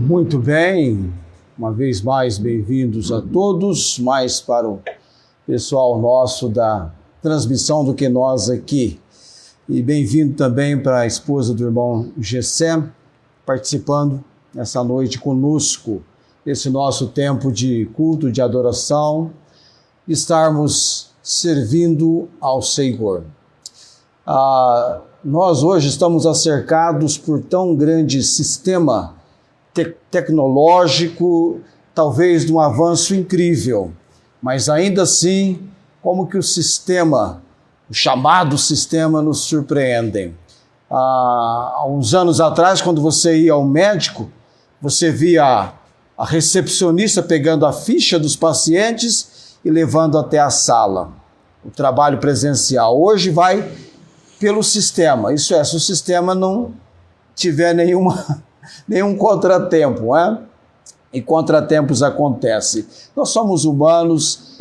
Muito bem, uma vez mais bem-vindos a todos, mais para o pessoal nosso da transmissão do que nós aqui. E bem-vindo também para a esposa do irmão Gessé, participando nessa noite conosco, esse nosso tempo de culto, de adoração, estarmos servindo ao Senhor. Nós hoje estamos acercados por tão grande sistema tecnológico, talvez de um avanço incrível, mas ainda assim, como que o chamado sistema nos surpreendem. Há uns anos atrás, quando você ia ao médico, você via a recepcionista pegando a ficha dos pacientes e levando até a sala. O trabalho presencial hoje vai pelo sistema, isso é, se o sistema não tiver nenhum contratempo, né? E contratempos acontecem. Nós somos humanos,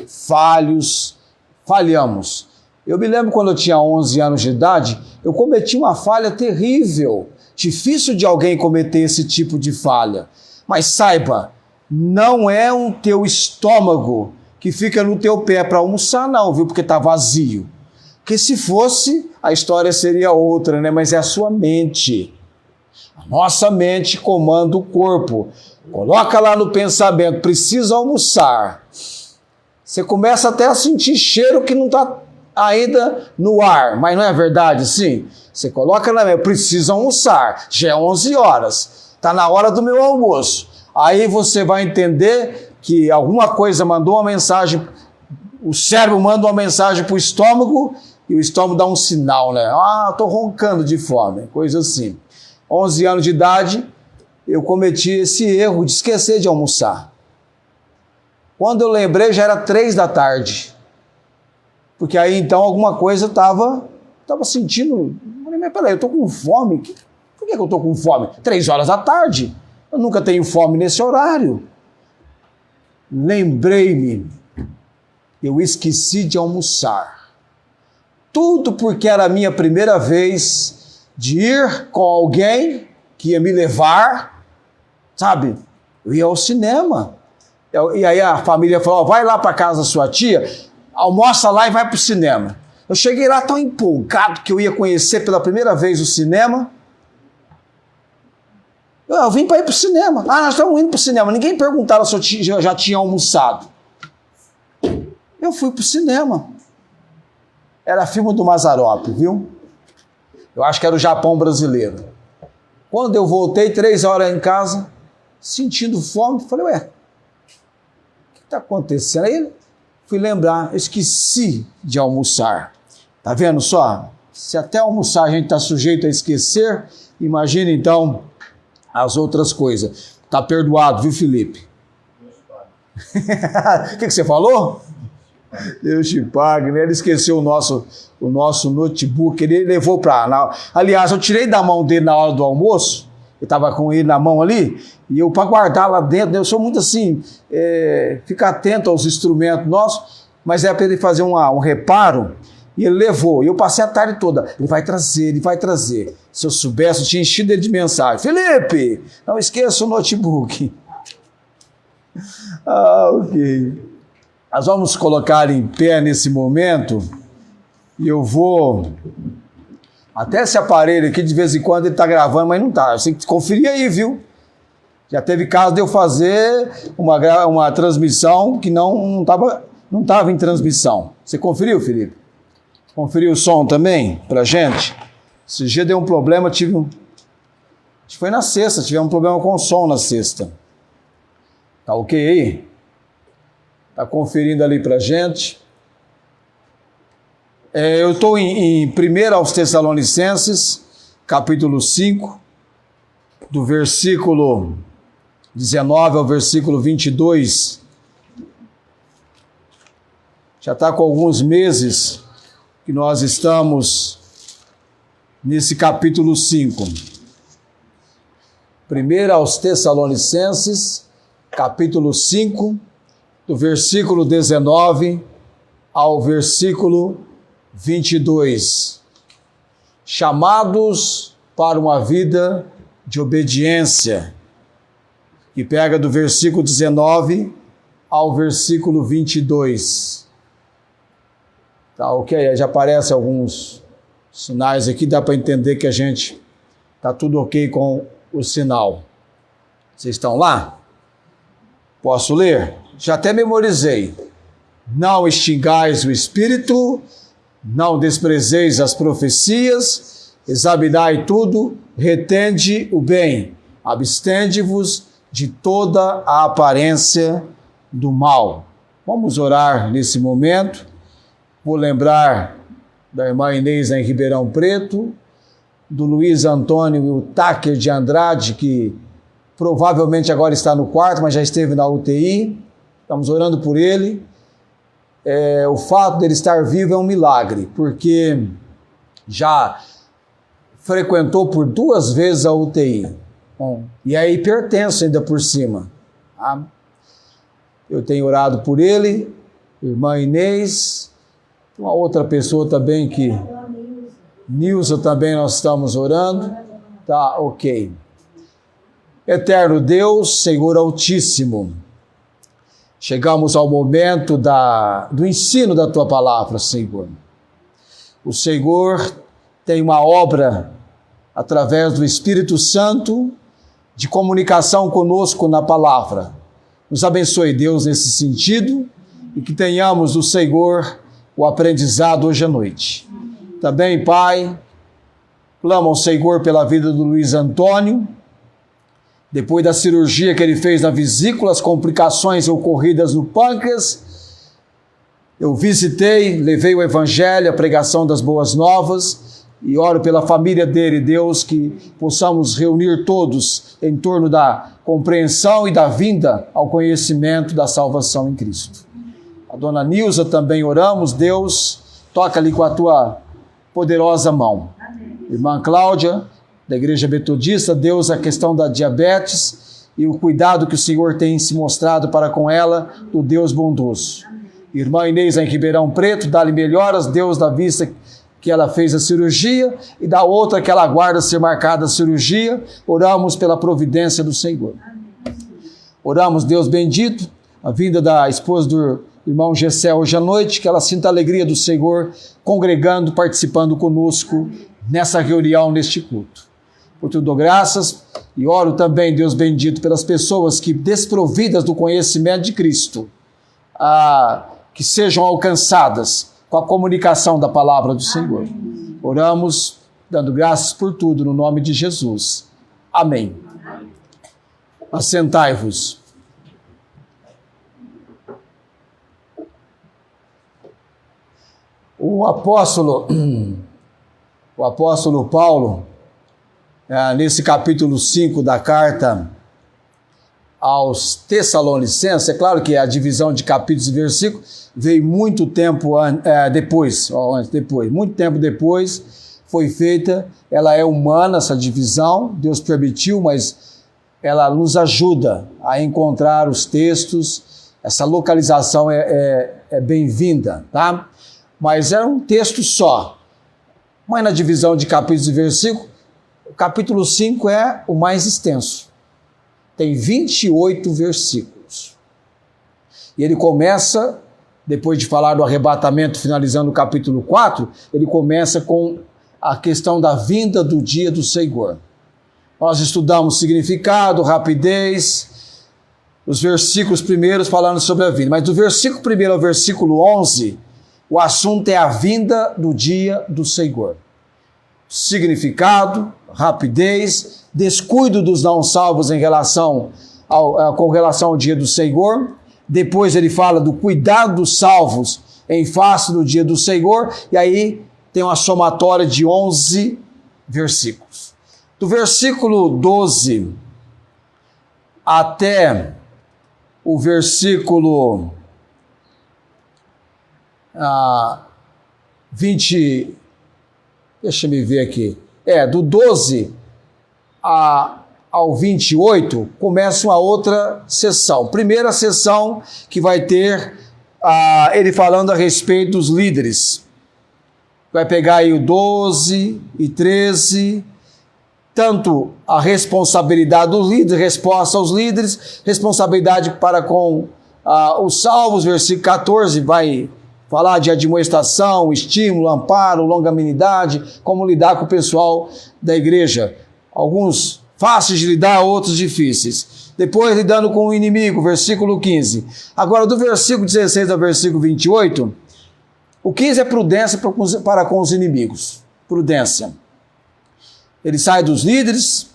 falhamos. Eu me lembro quando eu tinha 11 anos de idade, eu cometi uma falha terrível. Difícil de alguém cometer esse tipo de falha. Mas saiba, não é um teu estômago que fica no teu pé para almoçar não, viu? Porque está vazio. Porque se fosse, a história seria outra, né? Mas é a sua mente. A nossa mente comanda o corpo. Coloca lá no pensamento, precisa almoçar. Você começa até a sentir cheiro que não está ainda no ar, mas não é verdade, sim? Você coloca na mente, precisa almoçar, já é 11 horas, está na hora do meu almoço. Aí você vai entender que alguma coisa mandou uma mensagem, o cérebro manda uma mensagem para o estômago e o estômago dá um sinal, né? Estou roncando de fome, coisa assim. 11 anos de idade, eu cometi esse erro de esquecer de almoçar. Quando eu lembrei, já era 3 da tarde. Porque aí, então, alguma coisa estava sentindo... Mas peraí, eu estou com fome? Por que eu estou com fome? 3 horas da tarde. Eu nunca tenho fome nesse horário. Lembrei-me, eu esqueci de almoçar. Tudo porque era a minha primeira vez de ir com alguém que ia me levar, sabe? Eu ia ao cinema. E aí a família falou, vai lá para casa da sua tia, almoça lá e vai para o cinema. Eu cheguei lá tão empolgado que eu ia conhecer pela primeira vez o cinema. Eu vim para ir para o cinema. Nós estamos indo para o cinema. Ninguém perguntava se eu já tinha almoçado. Eu fui para o cinema. Era filme do Mazzaropi, viu? Eu acho que era o Japão brasileiro. Quando eu voltei, 3 horas em casa, sentindo fome, falei, o que está acontecendo? Aí fui lembrar, eu esqueci de almoçar. Tá vendo só? Se até almoçar a gente está sujeito a esquecer, imagina então as outras coisas. Tá perdoado, viu, Felipe? O que você falou? Deus te pague, né? Ele esqueceu o nosso notebook, ele levou para... Aliás, eu tirei da mão dele na hora do almoço, eu estava com ele na mão ali, e eu para guardar lá dentro, né? Eu sou muito assim, ficar atento aos instrumentos nossos, mas é para ele fazer um reparo, e ele levou, e eu passei a tarde toda, ele vai trazer. Se eu soubesse, eu tinha enchido ele de mensagem, Felipe, não esqueça o notebook. Ok. Nós vamos colocar em pé nesse momento e eu vou... Até esse aparelho aqui, de vez em quando, ele está gravando, mas não está. Você tem que conferir aí, viu? Já teve caso de eu fazer uma transmissão que não estava em transmissão. Você conferiu, Felipe? Conferiu o som também pra gente? Esse dia deu um problema, acho que foi na sexta, tivemos um problema com o som na sexta. Tá ok aí? Está conferindo ali para a gente. Eu estou em 1 aos Tessalonicenses, capítulo 5, do versículo 19 ao versículo 22. Já está com alguns meses que nós estamos nesse capítulo 5. 1 aos Tessalonicenses, capítulo 5, do versículo 19 ao versículo 22. Chamados para uma vida de obediência. que pega do versículo 19 ao versículo 22. Tá, ok, já aparecem alguns sinais aqui, dá para entender que a gente está tudo ok com o sinal. Vocês estão lá? Posso ler? Já até memorizei. Não extingais o espírito, não desprezeis as profecias, examinai tudo, retende o bem, abstende-vos de toda a aparência do mal. Vamos orar nesse momento. Vou lembrar da irmã Inês em Ribeirão Preto, do Luiz Antônio e o Táquer de Andrade, que provavelmente agora está no quarto, mas já esteve na UTI. Estamos orando por ele. O fato dele estar vivo é um milagre, porque já frequentou por 2 vezes a UTI. Bom, e é hipertenso ainda por cima. Tá? Eu tenho orado por ele, irmã Inês, uma outra pessoa também que... Nilson também nós estamos orando. Tá, ok. Eterno Deus, Senhor Altíssimo, chegamos ao momento do ensino da Tua Palavra, Senhor. O Senhor tem uma obra, através do Espírito Santo, de comunicação conosco na Palavra. Nos abençoe, Deus, nesse sentido, e que tenhamos do Senhor o aprendizado hoje à noite. Também, Pai, clamo ao Senhor pela vida do Luiz Antônio, depois da cirurgia que ele fez na vesícula, as complicações ocorridas no pâncreas, eu visitei, levei o Evangelho, a pregação das boas novas, e oro pela família dele, Deus, que possamos reunir todos em torno da compreensão e da vinda ao conhecimento da salvação em Cristo. A dona Nilza também oramos, Deus, toca ali com a Tua poderosa mão. Irmã Cláudia, da Igreja Metodista, Deus, a questão da diabetes e o cuidado que o Senhor tem se mostrado para com ela, do Deus bondoso. Irmã Inês em Ribeirão Preto, dá-lhe melhoras, Deus, da vista que ela fez a cirurgia e da outra que ela aguarda ser marcada a cirurgia. Oramos pela providência do Senhor. Oramos, Deus bendito, a vinda da esposa do irmão Gessé hoje à noite, que ela sinta a alegria do Senhor congregando, participando conosco nessa reunião, neste culto. Por tudo dou graças e oro também, Deus bendito, pelas pessoas que, desprovidas do conhecimento de Cristo, que sejam alcançadas com a comunicação da palavra do Senhor. Oramos, dando graças por tudo, no nome de Jesus. Amém. Assentai-vos. O apóstolo Paulo, nesse capítulo 5 da carta aos Tessalonicenses, é claro que a divisão de capítulos e versículos veio muito tempo depois, muito tempo depois foi feita. Ela é humana, essa divisão, Deus permitiu, mas ela nos ajuda a encontrar os textos. Essa localização é bem-vinda, tá? Mas é um texto só. Mas na divisão de capítulos e versículos, o capítulo 5 é o mais extenso. Tem 28 versículos. E ele começa, depois de falar do arrebatamento, finalizando o capítulo 4, ele começa com a questão da vinda do dia do Senhor. Nós estudamos significado, rapidez, os versículos primeiros falando sobre a vinda. Mas do versículo 1 ao versículo 11, o assunto é a vinda do dia do Senhor. Significado, rapidez, descuido dos não salvos com relação ao dia do Senhor. Depois ele fala do cuidado dos salvos em face do dia do Senhor. E aí tem uma somatória de 11 versículos. Do versículo 12 até o versículo 20, deixa eu ver aqui, do 12 ao 28, começa uma outra sessão. Primeira sessão que vai ter ele falando a respeito dos líderes. Vai pegar aí o 12 e 13 tanto a responsabilidade dos líderes, resposta aos líderes, responsabilidade para com os salvos, versículo 14 vai falar de admoestação, estímulo, amparo, longanimidade, como lidar com o pessoal da igreja. Alguns fáceis de lidar, outros difíceis. Depois, lidando com o inimigo, versículo 15. Agora, do versículo 16 ao versículo 28, o 15 é prudência para com os inimigos. Prudência. Ele sai dos líderes.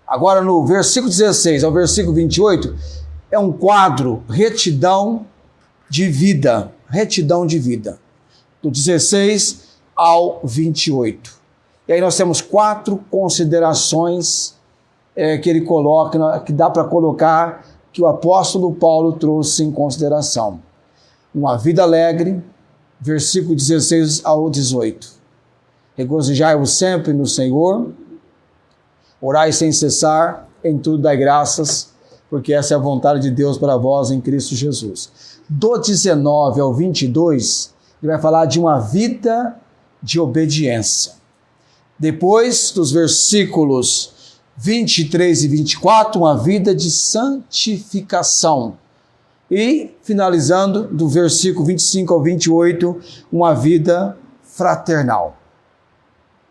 Agora, no versículo 16 ao versículo 28, é um quadro, retidão de vida. Retidão de vida. Do 16 ao 28. E aí nós temos 4 considerações que ele coloca, que dá para colocar, que o apóstolo Paulo trouxe em consideração. Uma vida alegre, versículo 16 ao 18. Regozijai-vos sempre no Senhor, orai sem cessar, em tudo dai graças, porque essa é a vontade de Deus para vós em Cristo Jesus. Do 19 ao 22, ele vai falar de uma vida de obediência. Depois, dos versículos 23 e 24, uma vida de santificação. E, finalizando, do versículo 25 ao 28, uma vida fraternal.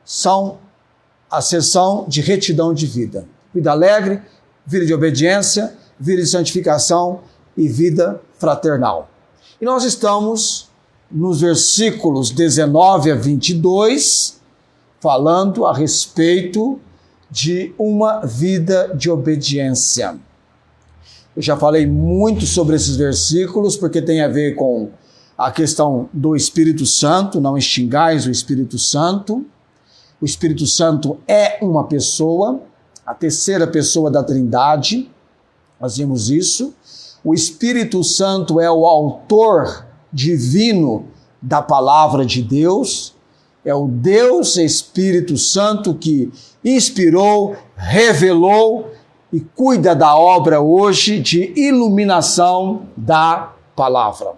São a seção de retidão de vida. Vida alegre, vida de obediência, vida de santificação e vida fraternal. E nós estamos nos versículos 19 a 22, falando a respeito de uma vida de obediência. Eu já falei muito sobre esses versículos, porque tem a ver com a questão do Espírito Santo, não extingais o Espírito Santo. O Espírito Santo é uma pessoa, a terceira pessoa da Trindade, nós vimos isso. O Espírito Santo é o autor divino da palavra de Deus, é o Deus Espírito Santo que inspirou, revelou e cuida da obra hoje de iluminação da palavra.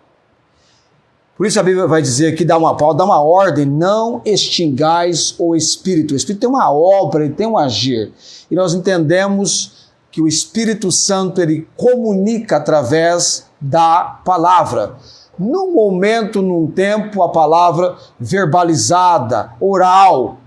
Por isso a Bíblia vai dizer aqui, dá uma ordem, não extingais o Espírito. O Espírito tem uma obra, ele tem um agir. E nós entendemos que o Espírito Santo, ele comunica através da palavra. Num momento, num tempo, a palavra verbalizada, oral.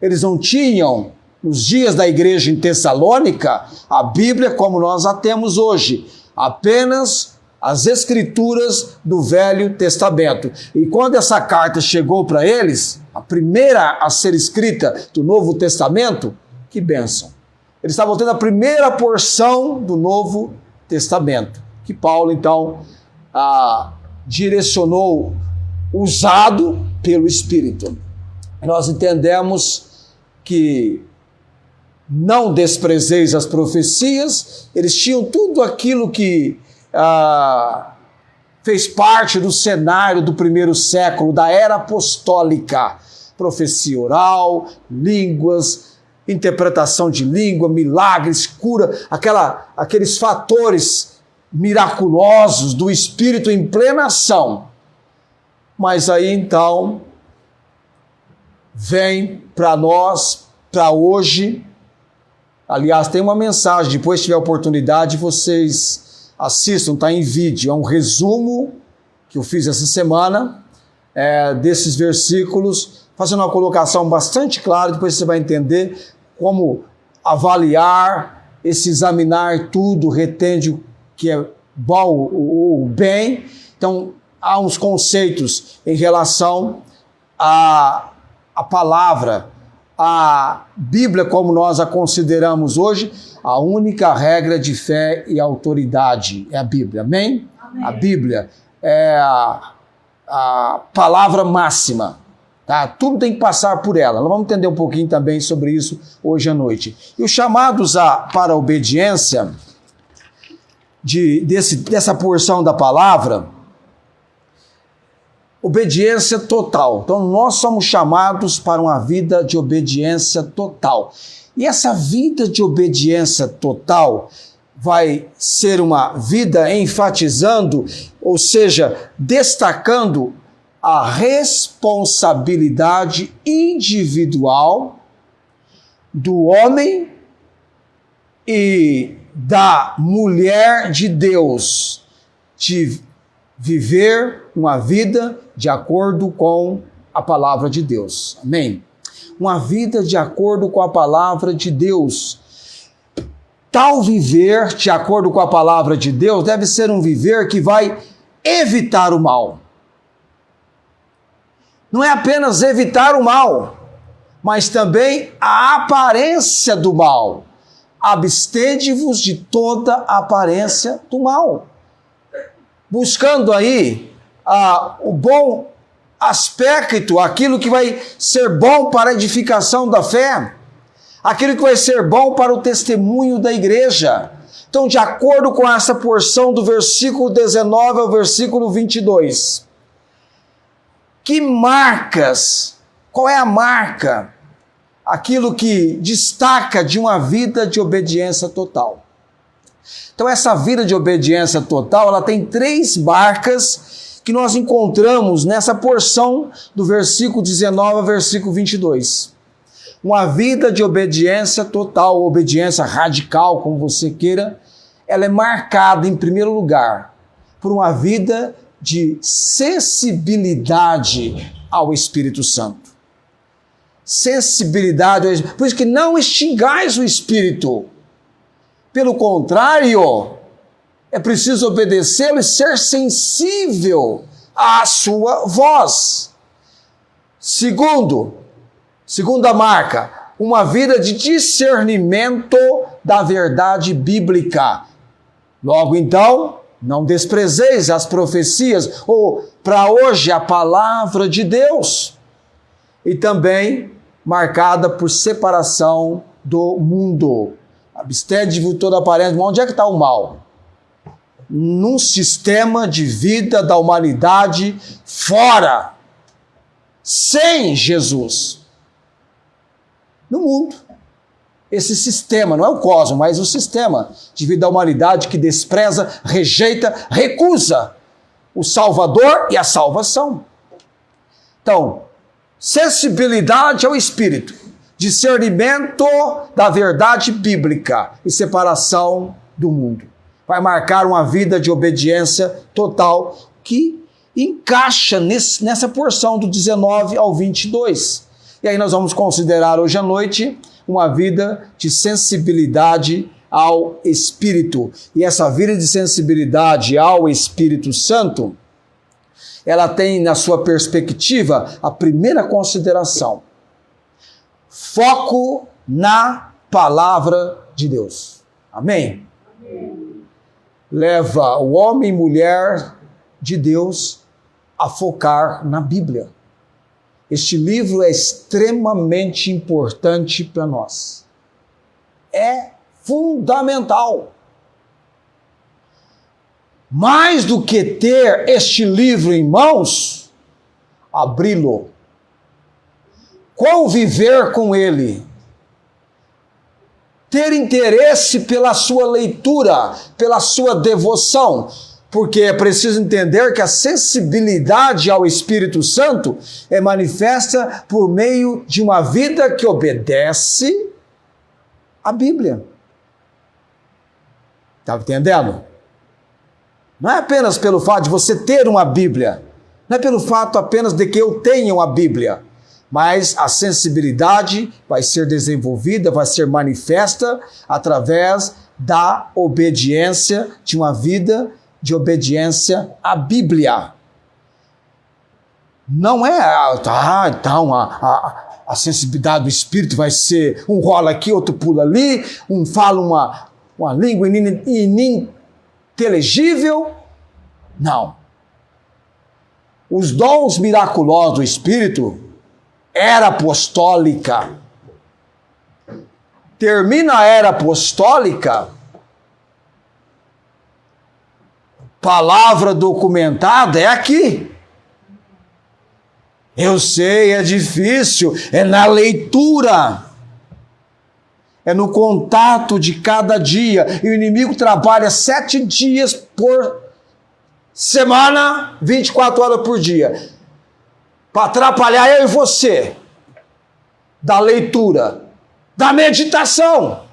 Eles não tinham, nos dias da igreja em Tessalônica, a Bíblia como nós a temos hoje. Apenas as escrituras do Velho Testamento. E quando essa carta chegou para eles, a primeira a ser escrita do Novo Testamento, que bênção. Eles estavam tendo a primeira porção do Novo Testamento, que Paulo, então, direcionou, usado pelo Espírito. Nós entendemos que não desprezeis as profecias, eles tinham tudo aquilo que fez parte do cenário do primeiro século, da era apostólica. Profecia oral, línguas, interpretação de língua, milagres, cura, aqueles fatores miraculosos do Espírito em plena ação. Mas aí então vem para nós, para hoje, aliás, tem uma mensagem, depois se tiver oportunidade, vocês assistam, está em vídeo, é um resumo que eu fiz essa semana, desses versículos, fazendo uma colocação bastante clara, depois você vai entender como avaliar, examinar tudo, retende o que é bom ou bem. Então, há uns conceitos em relação à palavra, a Bíblia como nós a consideramos hoje. A única regra de fé e autoridade é a Bíblia, amém? Amém. A Bíblia é a palavra máxima, tá? Tudo tem que passar por ela. Nós vamos entender um pouquinho também sobre isso hoje à noite. E os chamados para a obediência dessa porção da palavra, obediência total. Então nós somos chamados para uma vida de obediência total. E essa vida de obediência total vai ser uma vida enfatizando, ou seja, destacando a responsabilidade individual do homem e da mulher de Deus de viver uma vida de acordo com a palavra de Deus. Amém? Uma vida de acordo com a palavra de Deus. Tal viver de acordo com a palavra de Deus deve ser um viver que vai evitar o mal. Não é apenas evitar o mal, mas também a aparência do mal. Abstende-vos de toda a aparência do mal. Buscando aí o bom aspecto, aquilo que vai ser bom para a edificação da fé, aquilo que vai ser bom para o testemunho da igreja. Então, de acordo com essa porção do versículo 19 ao versículo 22, que marcas, qual é a marca? Aquilo que destaca de uma vida de obediência total. Então, essa vida de obediência total, ela tem 3 marcas que nós encontramos nessa porção do versículo 19 ao versículo 22. Uma vida de obediência total, obediência radical, como você queira, ela é marcada, em primeiro lugar, por uma vida de sensibilidade ao Espírito Santo. Sensibilidade, por isso que não extingais o Espírito. Pelo contrário, é preciso obedecê-lo e ser sensível à sua voz. Segunda marca, uma vida de discernimento da verdade bíblica. Logo então, não desprezeis as profecias, ou para hoje a palavra de Deus. E também marcada por separação do mundo. Abstende-vos de toda aparência do mal. Onde é que está o mal? Num sistema de vida da humanidade fora, sem Jesus. No mundo. Esse sistema, não é o cosmos, mas o sistema de vida da humanidade que despreza, rejeita, recusa o Salvador e a salvação. Então, sensibilidade ao Espírito, discernimento da verdade bíblica e separação do mundo. Vai marcar uma vida de obediência total que encaixa nessa porção do 19 ao 22. E aí nós vamos considerar hoje à noite uma vida de sensibilidade ao Espírito. E essa vida de sensibilidade ao Espírito Santo, ela tem na sua perspectiva a primeira consideração: foco na palavra de Deus. Amém? Amém. Leva o homem e mulher de Deus a focar na Bíblia. Este livro é extremamente importante para nós. É fundamental. Mais do que ter este livro em mãos, abri-lo, conviver com ele, ter interesse pela sua leitura, pela sua devoção, porque é preciso entender que a sensibilidade ao Espírito Santo é manifesta por meio de uma vida que obedece à Bíblia. Está entendendo? Não é apenas pelo fato de você ter uma Bíblia, não é pelo fato apenas de que eu tenha uma Bíblia, mas a sensibilidade vai ser desenvolvida, vai ser manifesta através da obediência, de uma vida de obediência à Bíblia. Não é, então a sensibilidade do Espírito vai ser, um rola aqui, outro pula ali, um fala uma língua ininteligível. Não. Os dons miraculosos do Espírito, era apostólica. Termina a era apostólica, palavra documentada é aqui. Eu sei, é difícil, é na leitura, é no contato de cada dia. E o inimigo trabalha 7 dias por semana, 24 horas por dia, para atrapalhar eu e você da leitura. da meditação,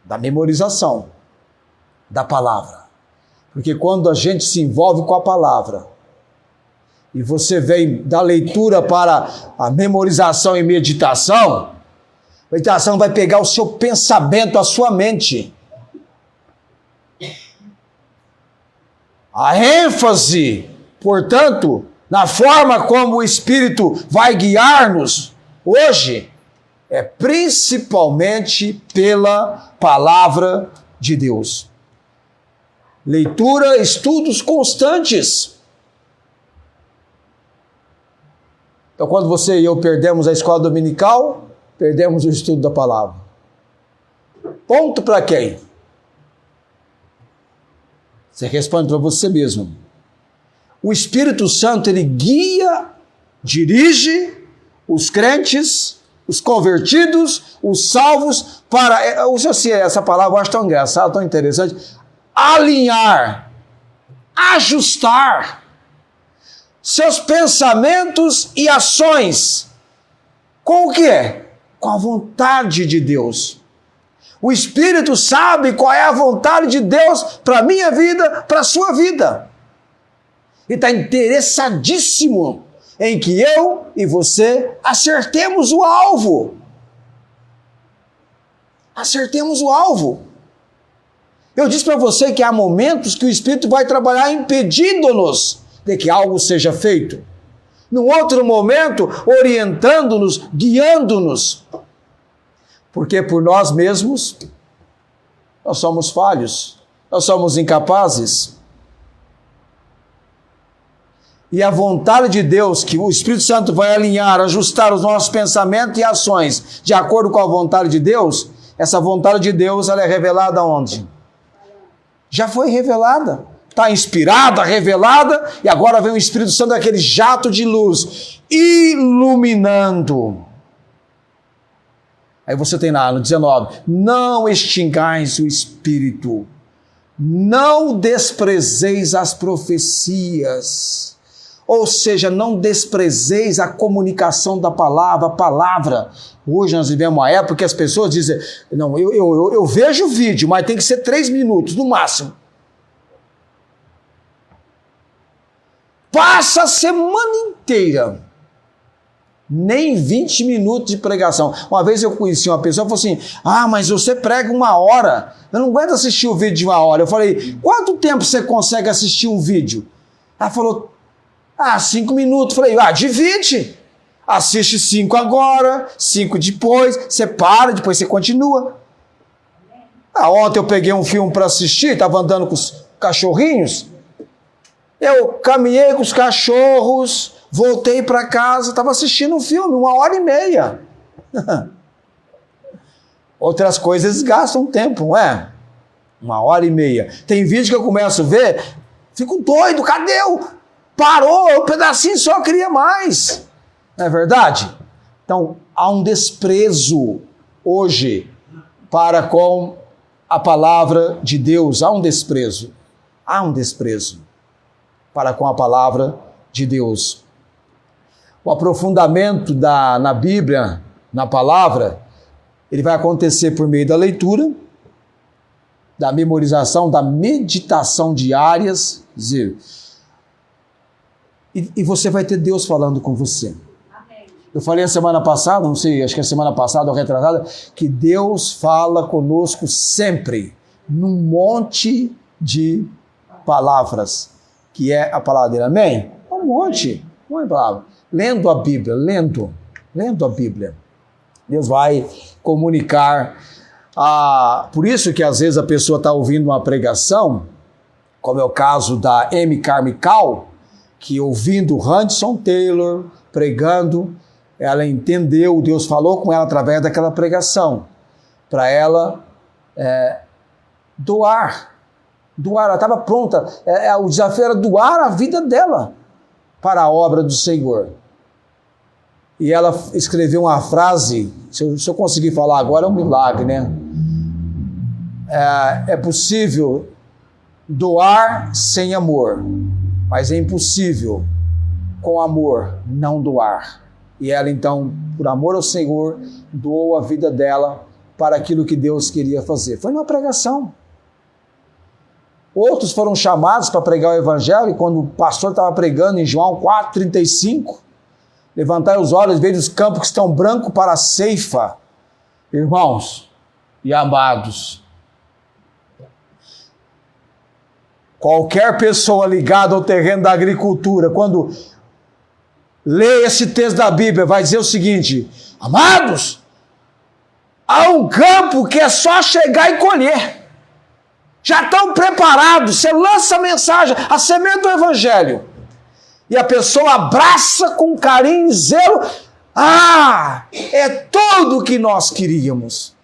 da memorização da palavra. Porque quando a gente se envolve com a palavra, e você vem da leitura para a memorização e meditação, a meditação vai pegar o seu pensamento, a sua mente. A ênfase, portanto, na forma como o Espírito vai guiar-nos hoje, é principalmente pela palavra de Deus. Leitura, estudos constantes. Então, quando você e eu perdemos a escola dominical, perdemos o estudo da palavra. Ponto para quem? Você responde para você mesmo. O Espírito Santo, ele guia, dirige os crentes, os convertidos, os salvos, para, essa palavra eu acho tão engraçada, tão interessante, alinhar, ajustar seus pensamentos e ações. Com o quê? Com a vontade de Deus. O Espírito sabe qual é a vontade de Deus para a minha vida, para a sua vida. Ele está interessadíssimo em que eu e você acertemos o alvo. Acertemos o alvo. Eu disse para você que há momentos que o Espírito vai trabalhar impedindo-nos de que algo seja feito. Num outro momento, orientando-nos, guiando-nos. Porque por nós mesmos, nós somos falhos, nós somos incapazes. E a vontade de Deus, que o Espírito Santo vai alinhar, ajustar os nossos pensamentos e ações de acordo com a vontade de Deus, essa vontade de Deus, ela é revelada onde? Já foi revelada. Está inspirada, revelada, e agora vem o Espírito Santo, aquele jato de luz, iluminando. Aí você tem lá no 19, não extingais o Espírito, não desprezeis as profecias, ou seja, não desprezeis a comunicação da palavra, a palavra. Hoje nós vivemos uma época que as pessoas dizem, não, eu vejo o vídeo, mas tem que ser 3 minutos no máximo. Passa a semana inteira, nem 20 minutos de pregação. Uma vez eu conheci uma pessoa que falou assim, mas você prega 1 hora, eu não aguento assistir o vídeo de 1 hora. Eu falei, quanto tempo você consegue assistir um vídeo? Ela falou, 5 minutos. Eu falei, divide, assiste 5 agora, 5 depois, você para, depois você continua. Ontem eu peguei um filme para assistir, estava andando com os cachorrinhos, eu caminhei com os cachorros, voltei para casa, estava assistindo um filme, 1h30. Outras coisas gastam tempo, não é? 1h30. Tem vídeo que eu começo a ver, fico doido, cadê Parou, um pedacinho só, queria mais. Não é verdade? Então, há um desprezo hoje para com a palavra de Deus. Há um desprezo. Há um desprezo para com a palavra de Deus. O aprofundamento na Bíblia, na palavra, ele vai acontecer por meio da leitura, da memorização, da meditação diárias, e você vai ter Deus falando com você. Amém. Eu falei a semana passada, não sei, acho que a semana passada ou retrasada, que Deus fala conosco sempre, num monte de palavras, que é a palavra dele. Amém? Um monte de palavras. Lendo a Bíblia, lendo a Bíblia, Deus vai comunicar. Por isso que às vezes a pessoa está ouvindo uma pregação, como é o caso da Amy Carmichael, que ouvindo Hudson Taylor pregando, ela entendeu, Deus falou com ela através daquela pregação, para ela doar, ela estava pronta, o desafio era doar a vida dela para a obra do Senhor. E ela escreveu uma frase, se eu conseguir falar agora é um milagre, né? É possível doar sem amor, mas é impossível com amor não doar. E ela então, por amor ao Senhor, doou a vida dela para aquilo que Deus queria fazer. Foi numa pregação. Outros foram chamados para pregar o evangelho, e quando o pastor estava pregando em João 4,35, levantai os olhos, veja os campos que estão brancos para a ceifa. Irmãos e amados, qualquer pessoa ligada ao terreno da agricultura, quando lê esse texto da Bíblia, vai dizer o seguinte: amados, há um campo que é só chegar e colher. Já estão preparados, você lança a mensagem, a semente do evangelho, e a pessoa abraça com carinho e zelo. Ah, é tudo o que nós queríamos.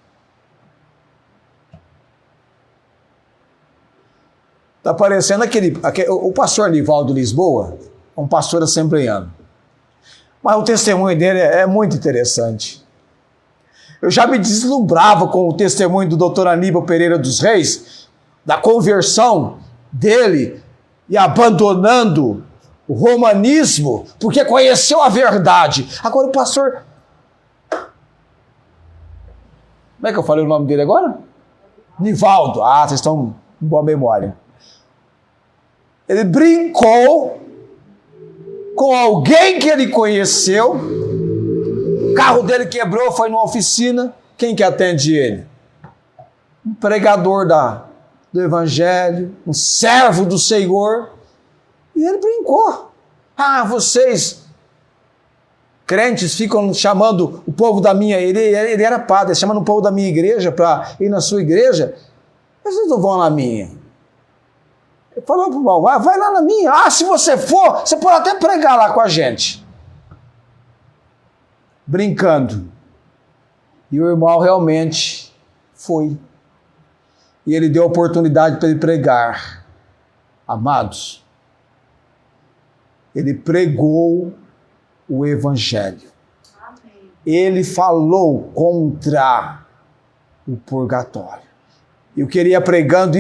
Está parecendo o pastor Nivaldo Lisboa, um pastor assembleiano. Mas o testemunho dele é muito interessante. Eu já me deslumbrava com o testemunho do Dr. Aníbal Pereira dos Reis, da conversão dele e abandonando o romanismo, porque conheceu a verdade. Agora o pastor... Como é que eu falei o nome dele agora? Nivaldo. Ah, vocês estão com boa memória. Ele brincou com alguém que ele conheceu. O carro dele quebrou, foi numa oficina. Quem que atende ele? Um pregador do evangelho, um servo do Senhor. E ele brincou. Ah, vocês, crentes, ficam chamando o povo da minha... Ele era padre, chamando o povo da minha igreja para ir na sua igreja. Mas vocês não vão na minha. Ele falou para o irmão: vai lá na minha. Ah, se você for, você pode até pregar lá com a gente. Brincando. E o irmão realmente foi. E ele deu oportunidade para ele pregar. Amados, ele pregou o evangelho. Amém. Ele falou contra o purgatório. E o que ele ia pregando,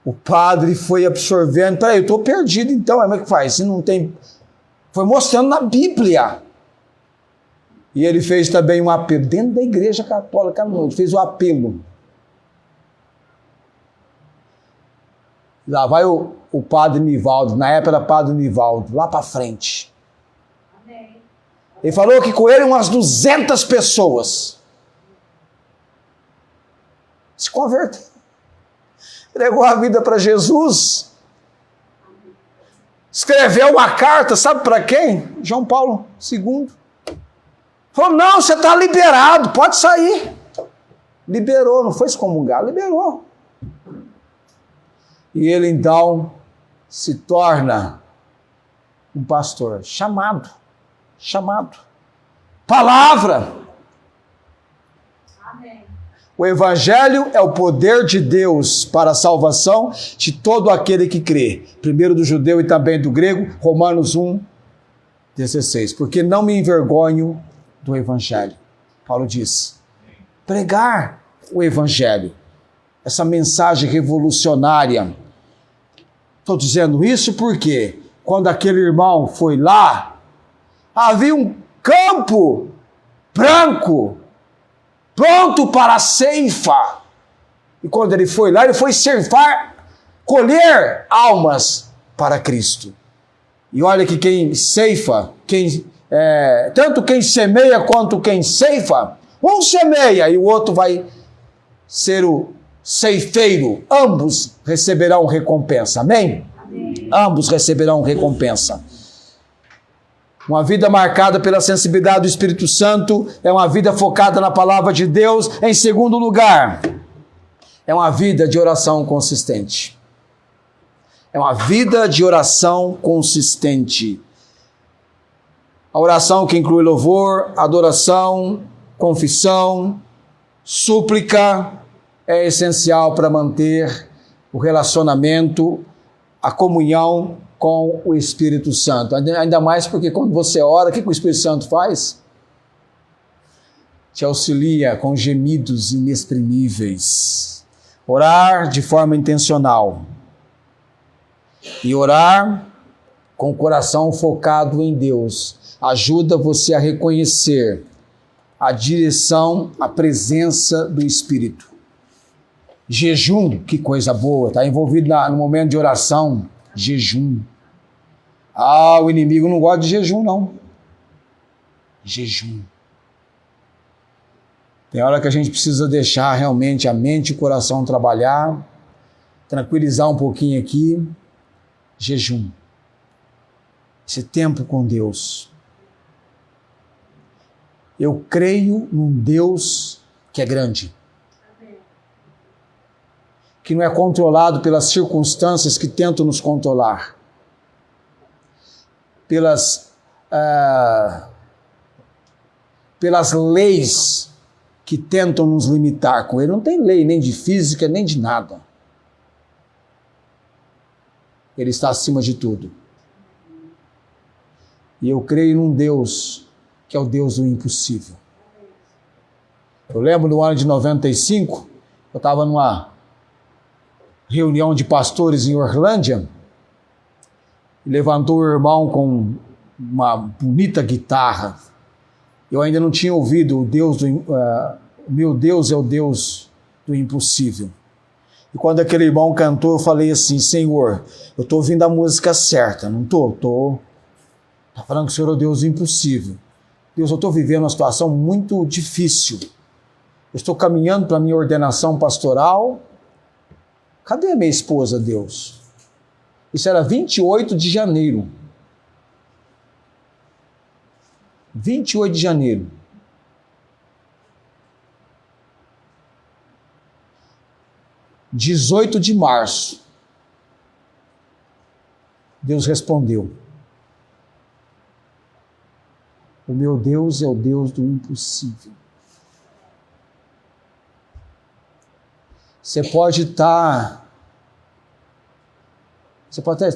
o padre foi absorvendo. Peraí, eu estou perdido então, como é que faz? Se não tem... Foi mostrando na Bíblia. E ele fez também um apelo, dentro da igreja católica, ele fez o apelo. Lá vai o padre Nivaldo, na época era padre Nivaldo, lá para frente. Amém. Ele falou que com ele umas 200 pessoas se converteram. Entregou a vida para Jesus. Escreveu uma carta, sabe para quem? João Paulo II. Falou: não, você está liberado, pode sair. Liberou, não foi excomungar, liberou. E ele então se torna um pastor chamado. Palavra. Amém. O evangelho é o poder de Deus para a salvação de todo aquele que crê. Primeiro do judeu e também do grego, Romanos 1:16. Porque não me envergonho do evangelho. Paulo diz: pregar o evangelho. Essa mensagem revolucionária. Estou dizendo isso porque quando aquele irmão foi lá, havia um campo branco, pronto para a ceifa. E quando ele foi lá, ele foi ceifar, colher almas para Cristo. E olha que quem ceifa, tanto quem semeia quanto quem ceifa, um semeia e o outro vai ser o ceifeiro. Ambos receberão recompensa. Amém? Amém. Ambos receberão recompensa. Uma vida marcada pela sensibilidade do Espírito Santo é uma vida focada na palavra de Deus. Em segundo lugar, é uma vida de oração consistente. É uma vida de oração consistente. A oração que inclui louvor, adoração, confissão, súplica, é essencial para manter o relacionamento, a comunhão com o Espírito Santo. Ainda mais porque quando você ora, o que o Espírito Santo faz? Te auxilia com gemidos inexprimíveis. Orar de forma intencional. E orar com o coração focado em Deus. ajuda você a reconhecer a direção, a presença do Espírito. Jejum, que coisa boa, está envolvido no momento de oração, jejum. O inimigo não gosta de jejum, não. Jejum. Tem hora que a gente precisa deixar realmente a mente e o coração trabalhar, tranquilizar um pouquinho aqui. Jejum. Esse tempo com Deus. Eu creio num Deus que é grande. Que não é controlado pelas circunstâncias que tentam nos controlar. Pelas leis que tentam nos limitar. Com ele não tem lei nem de física, nem de nada. Ele está acima de tudo. E eu creio num Deus que é o Deus do impossível. Eu lembro no ano de 95, eu estava numa reunião de pastores em Orlândia, e levantou o irmão com uma bonita guitarra. Eu ainda não tinha ouvido meu Deus é o Deus do impossível. E quando aquele irmão cantou, eu falei assim: Senhor, eu estou ouvindo a música certa, não estou? Estou. Está falando que o Senhor é o Deus do impossível. Deus, eu estou vivendo uma situação muito difícil. Eu estou caminhando para a minha ordenação pastoral. Cadê a minha esposa, Deus? Isso era 28 de janeiro. 28 de janeiro. (18 de março). Deus respondeu: o meu Deus é o Deus do impossível. Você pode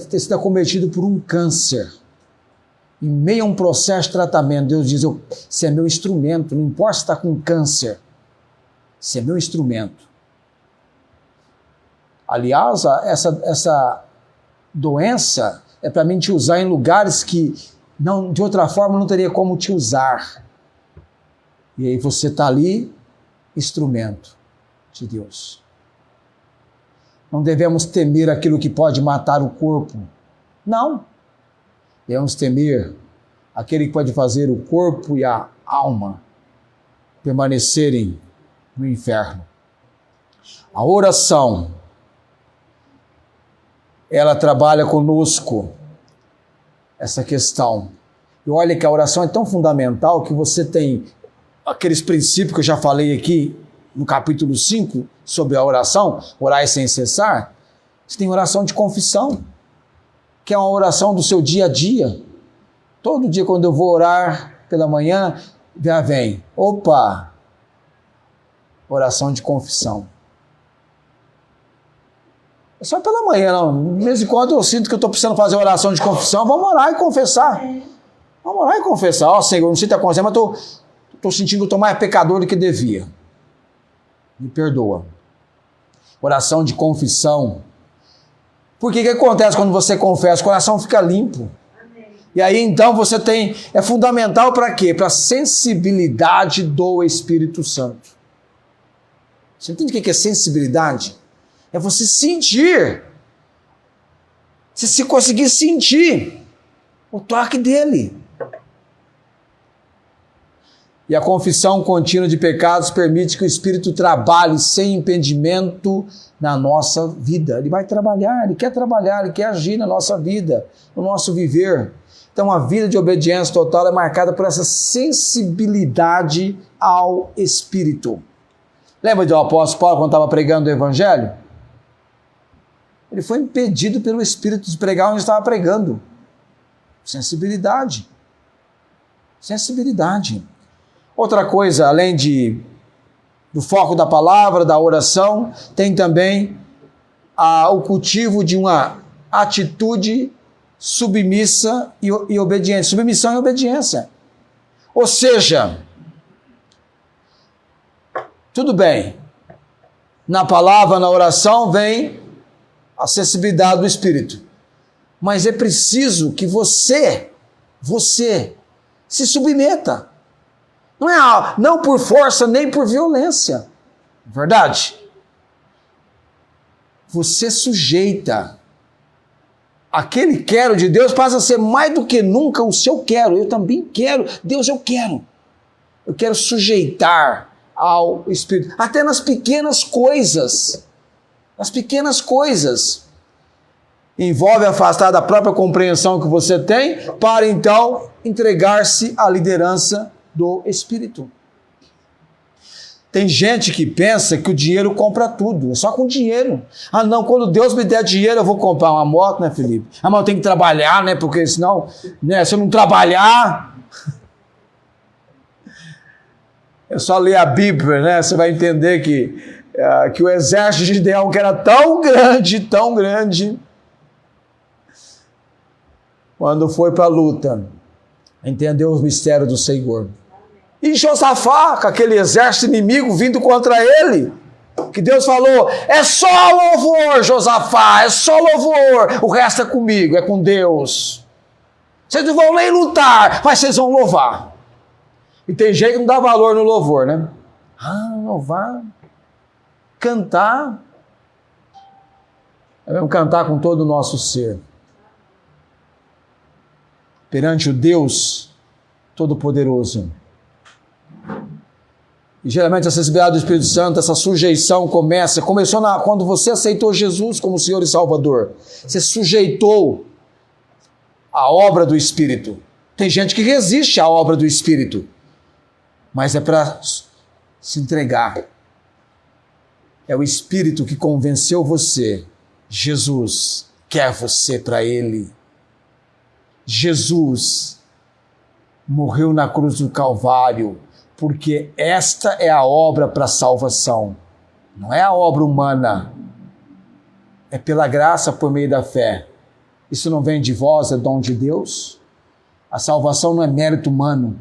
ter sido acometido por um câncer. Em meio a um processo de tratamento, Deus diz: você é meu instrumento, não importa se está com câncer, você é meu instrumento. Aliás, essa doença é para mim te usar em lugares que não, de outra forma não teria como te usar. E aí você está ali, instrumento de Deus. Não devemos temer aquilo que pode matar o corpo. Não. Devemos temer aquele que pode fazer o corpo e a alma permanecerem no inferno. A oração, ela trabalha conosco essa questão. E olha que a oração é tão fundamental que você tem aqueles princípios que eu já falei aqui no capítulo 5 sobre a oração, orar sem cessar. Você tem oração de confissão, que é uma oração do seu dia a dia. Todo dia quando eu vou orar pela manhã, já vem, oração de confissão. É só pela manhã, não. De vez em quando eu sinto que eu estou precisando fazer oração de confissão, vamos orar e confessar. Vamos orar e confessar. Senhor, não sinto a consciência, mas estou sentindo que eu estou mais pecador do que devia. Me perdoa. Oração de confissão. Porque o que acontece quando você confessa? O coração fica limpo. E aí então você tem, é fundamental para quê? Para a sensibilidade do Espírito Santo. Você entende o que é sensibilidade? É você sentir. Se conseguir sentir o toque dele. E a confissão contínua de pecados permite que o Espírito trabalhe sem impedimento na nossa vida. Ele vai trabalhar, ele quer agir na nossa vida, no nosso viver. Então a vida de obediência total é marcada por essa sensibilidade ao Espírito. Lembra do apóstolo Paulo quando estava pregando o Evangelho? Ele foi impedido pelo Espírito de pregar onde estava pregando. Sensibilidade. Sensibilidade. Outra coisa, além do foco da palavra, da oração, tem também o cultivo de uma atitude submissa e obediente. Submissão e obediência. Ou seja, tudo bem, na palavra, na oração, vem a sensibilidade do Espírito. Mas é preciso que você Se submeta. Não por força nem por violência. Verdade? Você sujeita. Aquele quero de Deus passa a ser mais do que nunca o seu quero. Eu também quero. Deus, eu quero. Eu quero sujeitar ao Espírito. Até nas pequenas coisas. Nas pequenas coisas. Envolve afastar da própria compreensão que você tem para então entregar-se à liderança do Espírito. Tem gente que pensa que o dinheiro compra tudo, é só com dinheiro. Ah não, quando Deus me der dinheiro eu vou comprar uma moto, né, Felipe? Ah, mas eu tenho que trabalhar, né, porque senão, né, se eu não trabalhar... É só ler a Bíblia, né, você vai entender que o exército de Gideão, que era tão grande, quando foi para a luta, entendeu os mistérios do Senhor. E Josafá, com aquele exército inimigo vindo contra ele, que Deus falou, é só louvor, Josafá, é só louvor, o resto é comigo, é com Deus. Vocês não vão nem lutar, mas vocês vão louvar. E tem gente que não dá valor no louvor, né? Louvar, cantar, é mesmo cantar com todo o nosso ser. Perante o Deus Todo-Poderoso. E geralmente a sensibilidade do Espírito Santo, essa sujeição começou quando você aceitou Jesus como Senhor e Salvador. Você sujeitou a obra do Espírito. Tem gente que resiste à obra do Espírito, mas é para se entregar. É o Espírito que convenceu você. Jesus quer você para Ele. Jesus morreu na cruz do Calvário, porque esta é a obra para a salvação. Não é a obra humana. É pela graça por meio da fé. Isso não vem de vós, é dom de Deus. A salvação não é mérito humano.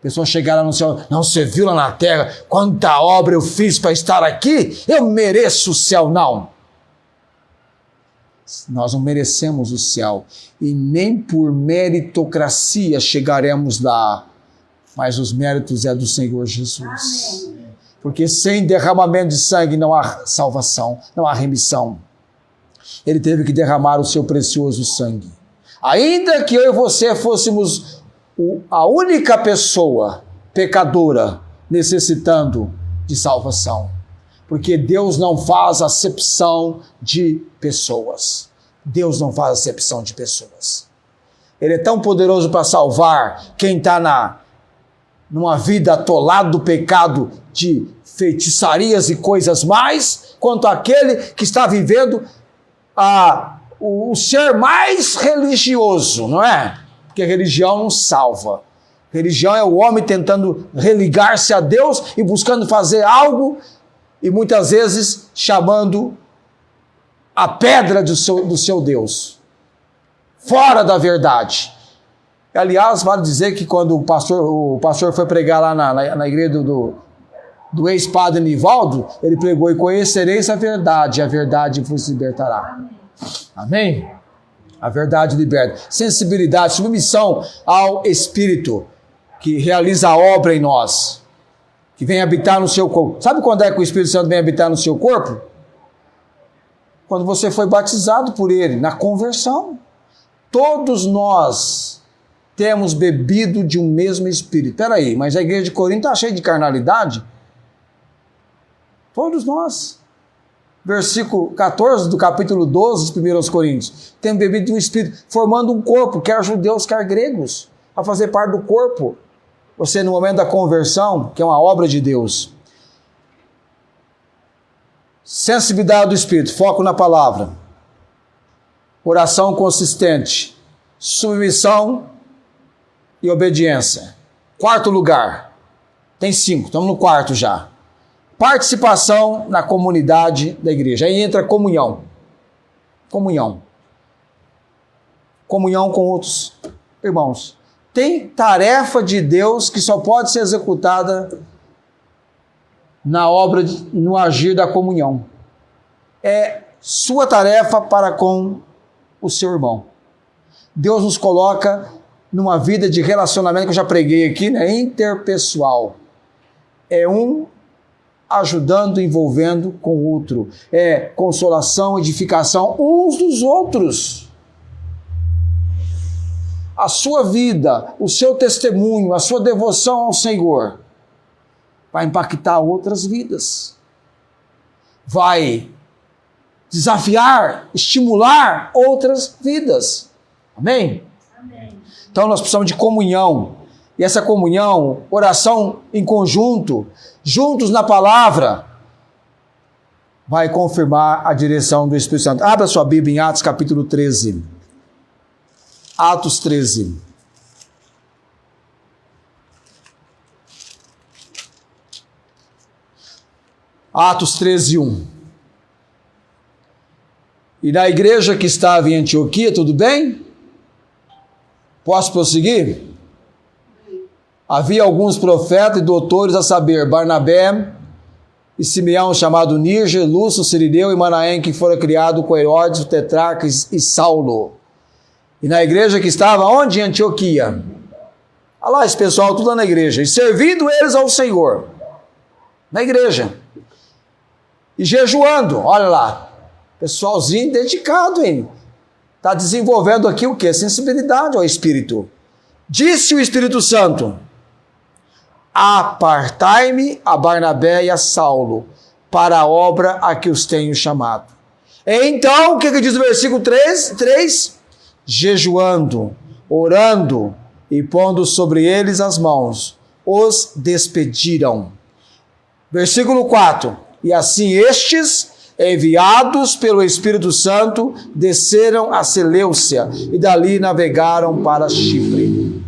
Pessoas chegaram no céu, não, você viu lá na terra quanta obra eu fiz para estar aqui? Eu mereço o céu, não. Nós não merecemos o céu e nem por meritocracia chegaremos lá, mas os méritos é do Senhor Jesus. Amém. Porque sem derramamento de sangue não há salvação, não há remissão. Ele teve que derramar o seu precioso sangue. Ainda que eu e você fôssemos a única pessoa pecadora necessitando de salvação. Porque Deus não faz acepção de pessoas. Deus não faz acepção de pessoas. Ele é tão poderoso para salvar quem está numa vida atolada do pecado de feitiçarias e coisas mais, quanto aquele que está vivendo o ser mais religioso, não é? Porque a religião não salva. Religião é o homem tentando religar-se a Deus e buscando fazer algo e muitas vezes chamando a pedra do seu Deus, fora da verdade. Aliás, vale dizer que quando o pastor foi pregar lá na igreja do ex-padre Nivaldo, ele pregou, e conhecereis a verdade vos libertará. Amém? A verdade liberta. Sensibilidade, submissão ao Espírito, que realiza a obra em nós, que vem habitar no seu corpo. Sabe quando é que o Espírito Santo vem habitar no seu corpo? Quando você foi batizado por Ele, na conversão. Todos nós temos bebido de um mesmo Espírito. Espera aí, mas a igreja de Corinto está cheia de carnalidade? Todos nós. Versículo 14 do capítulo 12 dos 1 Coríntios. Temos bebido de um Espírito, formando um corpo, quer judeus, quer gregos, a fazer parte do corpo. Você, no momento da conversão, que é uma obra de Deus. Sensibilidade do Espírito, foco na palavra. Oração consistente. Submissão e obediência. Quarto lugar. Tem 5, estamos no quarto já. Participação na comunidade da igreja. Aí entra comunhão. Comunhão. Comunhão com outros irmãos. Tem tarefa de Deus que só pode ser executada na obra, no agir da comunhão. É sua tarefa para com o seu irmão. Deus nos coloca numa vida de relacionamento que eu já preguei aqui, né? Interpessoal. É um ajudando, envolvendo com o outro. É consolação, edificação uns dos outros. A sua vida, o seu testemunho, a sua devoção ao Senhor vai impactar outras vidas. Vai desafiar, estimular outras vidas. Amém? Amém. Então nós precisamos de comunhão. E essa comunhão, oração em conjunto, juntos na palavra, vai confirmar a direção do Espírito Santo. Abra sua Bíblia em Atos capítulo 13. Atos 13. Atos 13, 1. E na igreja que estava em Antioquia, tudo bem? Posso prosseguir? Havia alguns profetas e doutores, a saber, Barnabé e Simeão, chamado Níger, Lúcio, Cirineu e Manaém, que fora criado com Herodes, o tetrarca e Saulo. E na igreja que estava, onde? Em Antioquia. Olha lá, esse pessoal tudo lá na igreja. E servindo eles ao Senhor. Na igreja. E jejuando, olha lá. Pessoalzinho dedicado, hein? Está desenvolvendo aqui o quê? Sensibilidade ao Espírito. Disse o Espírito Santo: apartai-me a Barnabé e a Saulo para a obra a que os tenho chamado. Então, o que diz o versículo 3? Jejuando, orando e pondo sobre eles as mãos, os despediram. Versículo 4. E assim estes, enviados pelo Espírito Santo, desceram a Seleucia e dali navegaram para Chipre.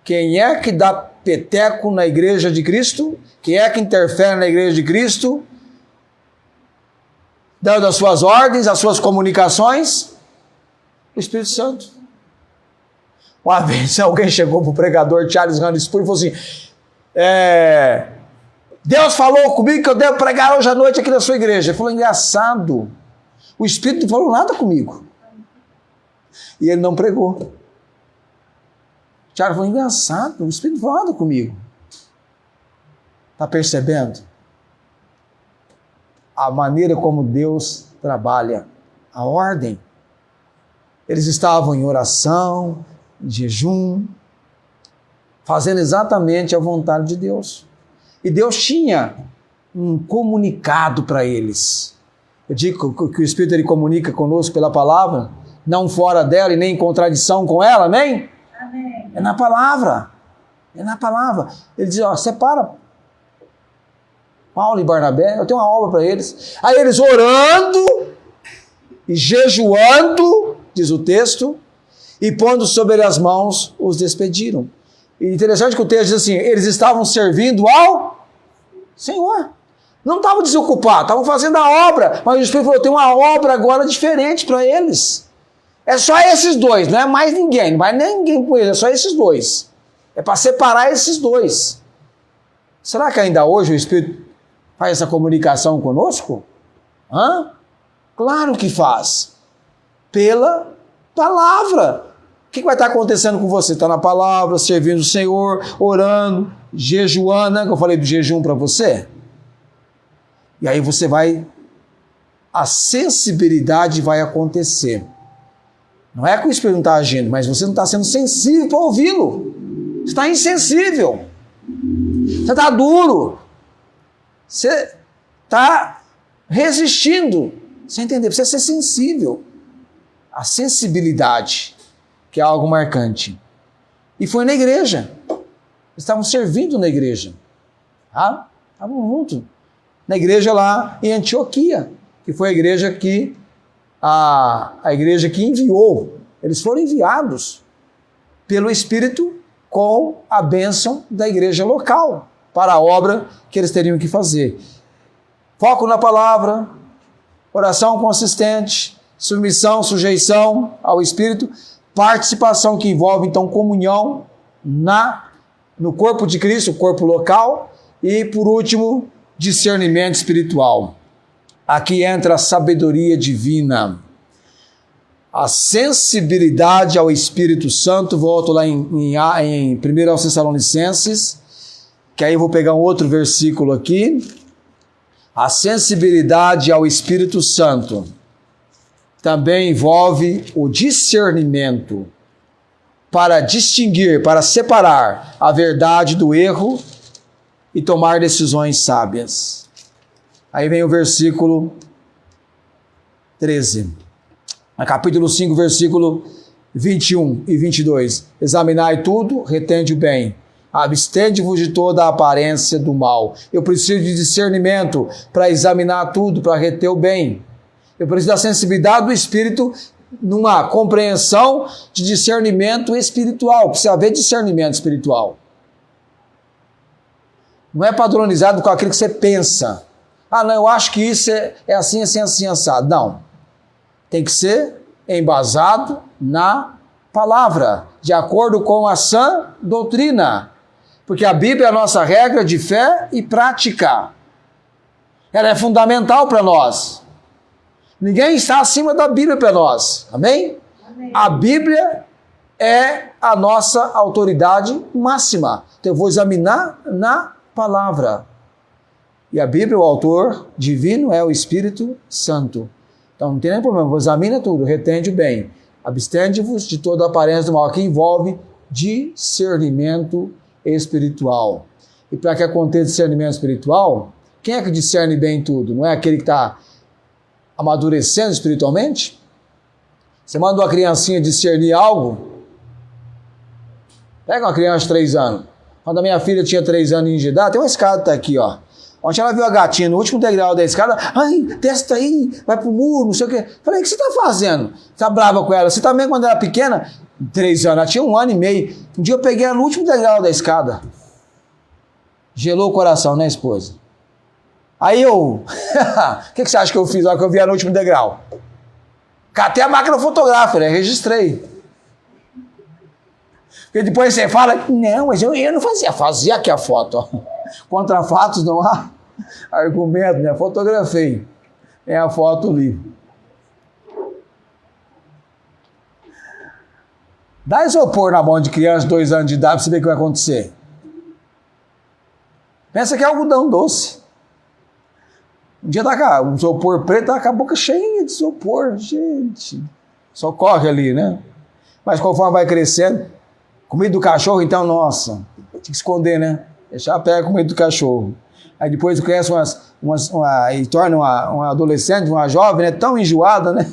Quem é que dá peteco na igreja de Cristo? Quem é que interfere na igreja de Cristo? Dando as suas ordens, as suas comunicações? O Espírito Santo. Uma vez alguém chegou para o pregador Charles Haddon Spurgeon e falou assim: Deus falou comigo que eu devo pregar hoje à noite aqui na sua igreja. Ele falou: engraçado, o Espírito não falou nada comigo. E ele não pregou. Tiago falou: engraçado, o Espírito não falou nada comigo. Está percebendo? A maneira como Deus trabalha, a ordem. Eles estavam em oração, em jejum, fazendo exatamente a vontade de Deus. E Deus tinha um comunicado para eles. Eu digo que o Espírito ele comunica conosco pela palavra, não fora dela e nem em contradição com ela, amém? Amém. É na palavra. É na palavra. Ele diz: separa Paulo e Barnabé, eu tenho uma obra para eles. Aí eles orando e jejuando, diz o texto, e pondo sobre as mãos, os despediram. E interessante que o texto diz assim: eles estavam servindo ao Senhor. Não estavam desocupados, estavam fazendo a obra. Mas o Espírito falou: tem uma obra agora diferente para eles. É só esses dois, não é mais ninguém. Não vai nem ninguém com eles, é só esses dois. É para separar esses dois. Será que ainda hoje o Espírito faz essa comunicação conosco? Claro que faz. Pela palavra. O que vai estar acontecendo com você? Está na palavra, servindo o Senhor, orando, jejuando, né? Que eu falei do jejum para você. E aí você vai, a sensibilidade vai acontecer. Não é que o Espírito não está agindo, mas você não está sendo sensível para ouvi-lo. Você está insensível. Você está duro. Você está resistindo. Você entendeu? Precisa ser sensível. A sensibilidade, que é algo marcante. E foi na igreja. Eles estavam servindo na igreja. Estavam juntos. Na igreja lá em Antioquia, que foi a igreja que enviou. Eles foram enviados pelo Espírito com a bênção da igreja local para a obra que eles teriam que fazer. Foco na palavra, oração consistente, submissão, sujeição ao Espírito, participação que envolve, então, comunhão no corpo de Cristo, o corpo local, e, por último, discernimento espiritual. Aqui entra a sabedoria divina. A sensibilidade ao Espírito Santo, volto lá em 1 Tessalonicenses, que aí eu vou pegar um outro versículo aqui. A sensibilidade ao Espírito Santo também envolve o discernimento para distinguir, para separar a verdade do erro e tomar decisões sábias. Aí vem o versículo 13. No capítulo 5, versículo 21 e 22. Examinai tudo, retende o bem. Abstende-vos de toda a aparência do mal. Eu preciso de discernimento para examinar tudo, para reter o bem. Eu preciso da sensibilidade do Espírito numa compreensão de discernimento espiritual. Precisa haver discernimento espiritual. Não é padronizado com aquilo que você pensa. Ah, não, eu acho que isso é assim, assim, assim, assado. Não. Tem que ser embasado na palavra, de acordo com a sã doutrina. Porque a Bíblia é a nossa regra de fé e prática. Ela é fundamental para nós. Ninguém está acima da Bíblia para nós. Amém? Amém? A Bíblia é a nossa autoridade máxima. Então eu vou examinar na palavra. E a Bíblia, o autor divino, é o Espírito Santo. Então não tem nenhum problema, examina tudo, retende o bem. Abstende-vos de toda a aparência do mal, que envolve discernimento espiritual. E para que aconteça discernimento espiritual, quem é que discerne bem tudo? Não é aquele que está amadurecendo espiritualmente? Você manda uma criancinha discernir algo? Pega uma criança de 3 anos. Quando a minha filha tinha 3 anos de idade, tem uma escada tá aqui, ó. Ontem ela viu a gatinha no último degrau da escada. Ai, testa aí, vai pro muro, não sei o quê. Falei, o que você tá fazendo? Tá brava com ela. Você também, quando era pequena, 3 anos, ela tinha 1 ano e meio. Um dia eu peguei ela no último degrau da escada. Gelou o coração, né, esposa? Aí eu... O que você acha que eu fiz na hora que eu vi ela no último degrau? Catei a máquina fotográfica, né? Registrei. Porque depois você fala, não, mas eu não fazia. Fazia aqui a foto, ó. Contra fatos não há argumento, né? Fotografei. É a foto ali. Dá isopor na mão de criança de 2 anos de idade para você ver o que vai acontecer. Pensa que é algodão doce. Um dia tá com um isopor preto, tá com a boca cheia de isopor. Gente, só corre ali, né? Mas conforme vai crescendo, comida do cachorro, então, nossa, tinha que esconder, né? Deixar pega comida do cachorro. Aí depois cresce e torna uma adolescente, uma jovem, né? Tão enjoada, né?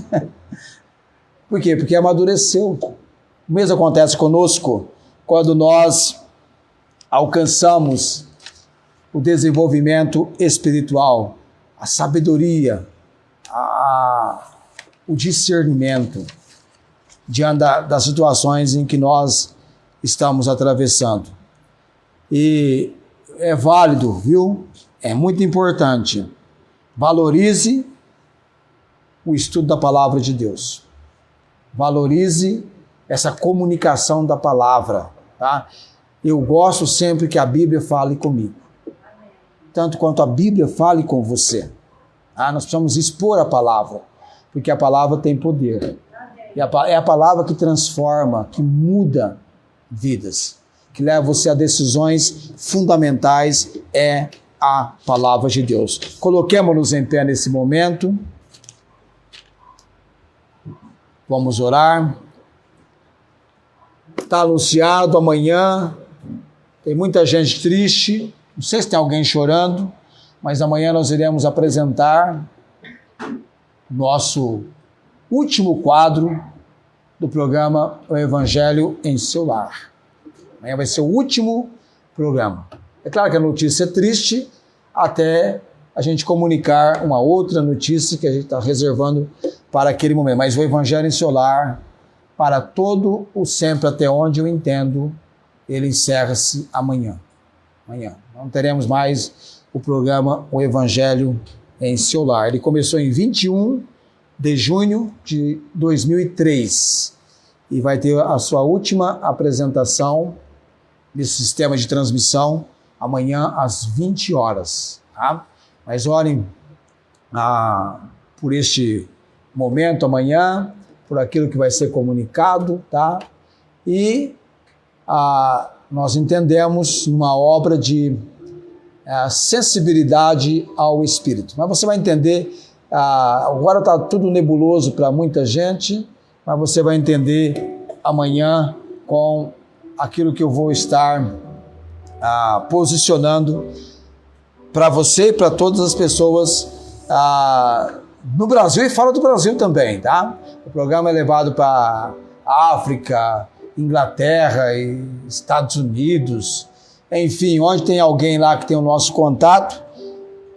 Por quê? Porque amadureceu. O mesmo acontece conosco quando nós alcançamos o desenvolvimento espiritual, a sabedoria, o discernimento diante das situações em que nós estamos atravessando. E é válido, viu? É muito importante. Valorize o estudo da palavra de Deus. Valorize essa comunicação da palavra, tá? Eu gosto sempre que a Bíblia fale comigo. Tanto quanto a Bíblia fale com você. Tá? Nós precisamos expor a palavra, porque a palavra tem poder. E é a palavra que transforma, que muda vidas, que leva você a decisões fundamentais, é a palavra de Deus. Coloquemo-nos em pé nesse momento. Vamos orar. Está anunciado amanhã. Tem muita gente triste. Não sei se tem alguém chorando, mas amanhã nós iremos apresentar nosso último quadro do programa O Evangelho em Seu Lar. Amanhã vai ser o último programa. É claro que a notícia é triste, até a gente comunicar uma outra notícia que a gente está reservando para aquele momento. Mas o Evangelho em Seu Lar, para todo o sempre, até onde eu entendo, ele encerra-se amanhã. Amanhã. Não teremos mais o programa O Evangelho em Seu Lar. Ele começou em 21 de junho de 2003 e vai ter a sua última apresentação desse sistema de transmissão amanhã às 20 horas. Tá? Mas orem por este momento amanhã, por aquilo que vai ser comunicado, tá? E nós entendemos uma obra de sensibilidade ao Espírito. Mas você vai entender, agora está tudo nebuloso para muita gente, mas você vai entender amanhã com aquilo que eu vou estar posicionando para você e para todas as pessoas no Brasil e fora do Brasil também, tá? O programa é levado para África, Inglaterra e Estados Unidos, enfim, onde tem alguém lá que tem o nosso contato,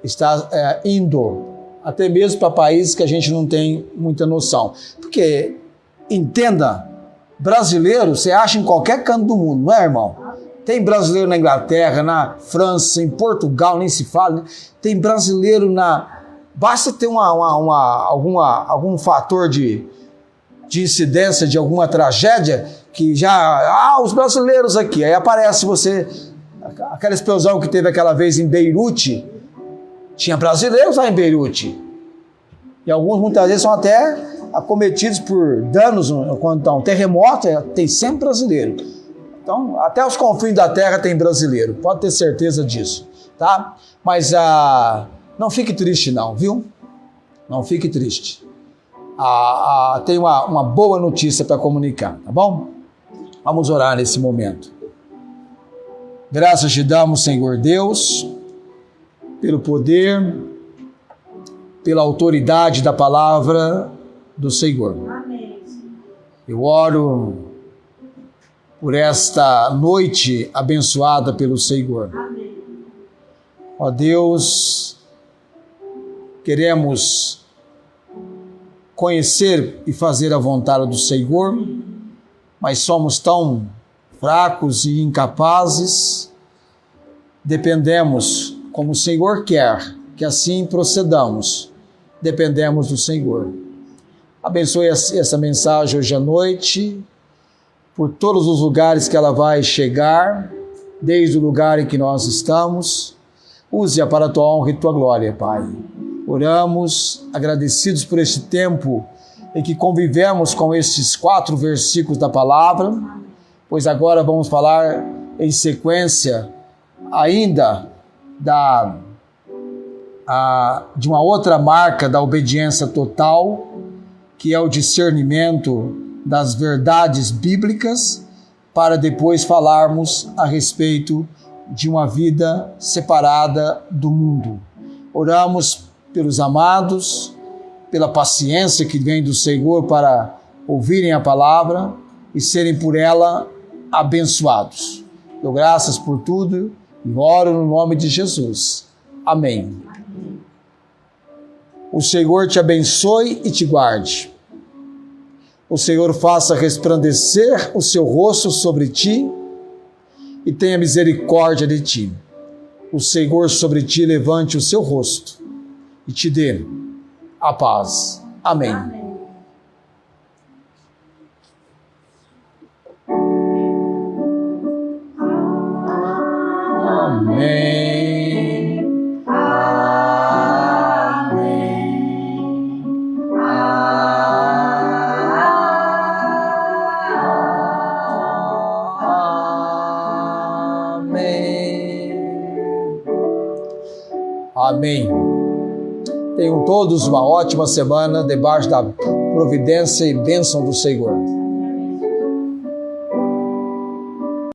está indo até mesmo para países que a gente não tem muita noção. Porque, entenda, brasileiro você acha em qualquer canto do mundo, não é, irmão? Tem brasileiro na Inglaterra, na França, em Portugal, nem se fala. Tem brasileiro Basta ter algum fator de incidência de alguma tragédia que já... os brasileiros aqui. Aí aparece você... Aquela explosão que teve aquela vez em Beirute. Tinha brasileiros lá em Beirute. E alguns muitas vezes são até acometidos por danos quando está um terremoto. Tem sempre brasileiro. Então, até os confins da terra tem brasileiro, pode ter certeza disso, tá? Mas não fique triste não, viu? Não fique triste. Tem uma boa notícia para comunicar, tá bom? Vamos orar nesse momento. Graças te damos, Senhor Deus, pelo poder, pela autoridade da palavra do Senhor. Amém. Eu oro por esta noite abençoada pelo Senhor. Amém. Ó Deus, queremos conhecer e fazer a vontade do Senhor, mas somos tão fracos e incapazes, dependemos, como o Senhor quer, que assim procedamos, dependemos do Senhor. Abençoe essa mensagem hoje à noite, por todos os lugares que ela vai chegar, desde o lugar em que nós estamos. Use-a para a tua honra e tua glória, Pai. Oramos, agradecidos por este tempo em que convivemos com estes 4 versículos da palavra, pois agora vamos falar em sequência ainda de uma outra marca da obediência total, que é o discernimento das verdades bíblicas, para depois falarmos a respeito de uma vida separada do mundo. Oramos pelos amados, pela paciência que vem do Senhor para ouvirem a palavra e serem por ela abençoados. Dou graças por tudo e oro no nome de Jesus. Amém. O Senhor te abençoe e te guarde. O Senhor faça resplandecer o seu rosto sobre ti e tenha misericórdia de ti. O Senhor sobre ti levante o seu rosto e te dê a paz. Amém. Amém. Amém. Tenham todos uma ótima semana debaixo da providência e bênção do Senhor.